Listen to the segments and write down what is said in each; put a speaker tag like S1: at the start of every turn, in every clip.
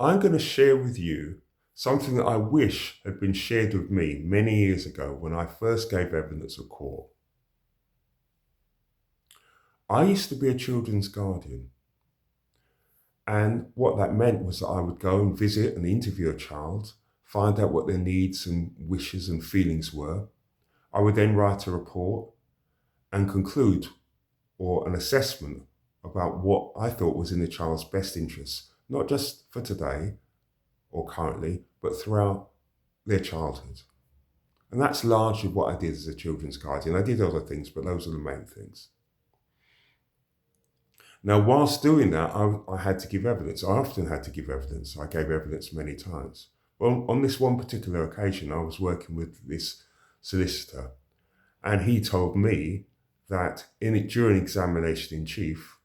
S1: I'm going to share with you something that I wish had been shared with me many years ago when I first gave evidence at court. I used to be a children's guardian, and what that meant was that I would go and visit and interview a child, find out what their needs and wishes and feelings were. I would then write a report and conclude or an assessment about what I thought was in the child's best interests, not just for today or currently, but throughout their childhood. And that's largely what I did as a children's guardian. I did other things, but those are the main things. Now, whilst doing that, I had to give evidence. I often had to give evidence. I gave evidence many times. Well, on this one particular occasion, I was working with this solicitor, and he told me that during examination in chief,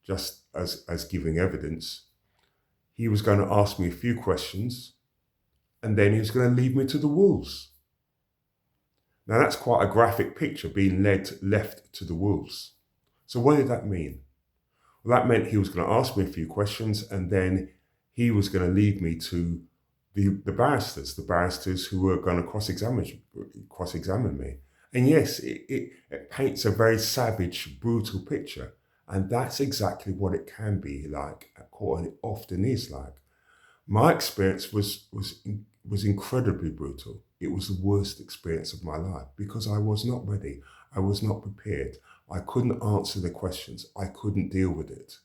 S1: just as giving evidence, he was going to ask me a few questions, and then he was going to leave me to the wolves. Now, that's quite a graphic picture, being left to the wolves. So what did that mean? Well, that meant he was going to ask me a few questions, and then he was going to lead me to the barristers who were going to cross-examine me. And yes, it paints a very savage, brutal picture. And that's exactly what it can be like at court, and it often is like. My experience was incredibly brutal. It was the worst experience of my life because I was not ready. I was not prepared. I couldn't answer the questions. I couldn't deal with it.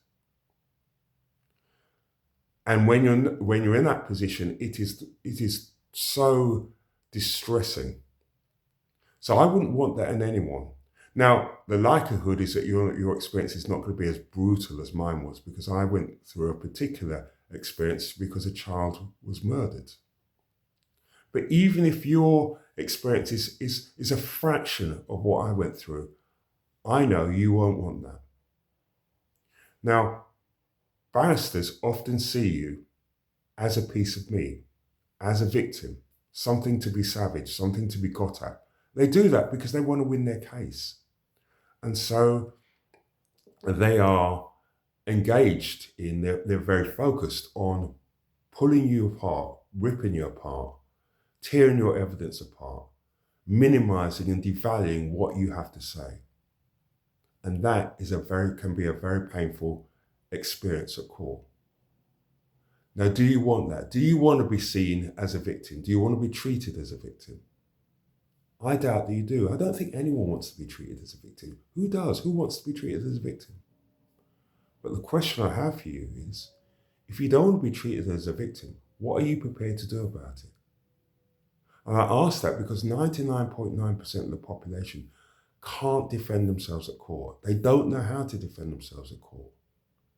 S1: And when you're in that position, it is so distressing. So I wouldn't want that in anyone. Now, the likelihood is that your experience is not going to be as brutal as mine was, because I went through a particular experience because a child was murdered. But even if your experience is a fraction of what I went through, I know you won't want that. Now, barristers often see you as a piece of meat, as a victim, something to be savaged, something to be got at. They do that because they want to win their case. And so they are engaged they're very focused on pulling you apart, ripping you apart, tearing your evidence apart, minimizing and devaluing what you have to say. And that can be a very painful experience at court. Now, do you want that? Do you want to be seen as a victim? Do you want to be treated as a victim? I doubt that you do. I don't think anyone wants to be treated as a victim. Who does? Who wants to be treated as a victim? But the question I have for you is, if you don't want to be treated as a victim, what are you prepared to do about it? And I ask that because 99.9% of the population can't defend themselves at court. They don't know how to defend themselves at court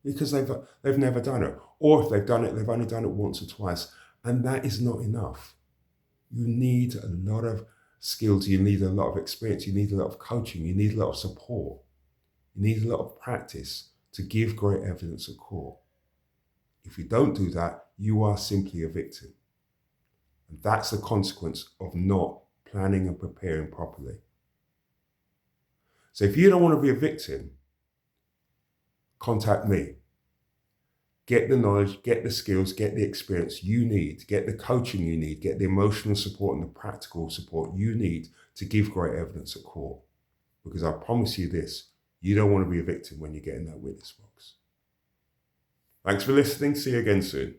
S1: because they've never done it. Or if they've done it, they've only done it once or twice. And that is not enough. You need a lot of skills, you need a lot of experience, you need a lot of coaching, you need a lot of support, you need a lot of practice to give great evidence at court. If you don't do that, you are simply a victim. And that's the consequence of not planning and preparing properly. So if you don't want to be a victim, contact me. Get the knowledge, get the skills, get the experience you need, get the coaching you need, get the emotional support and the practical support you need to give great evidence at court. Because I promise you this, you don't want to be a victim when you get in that witness box. Thanks for listening. See you again soon.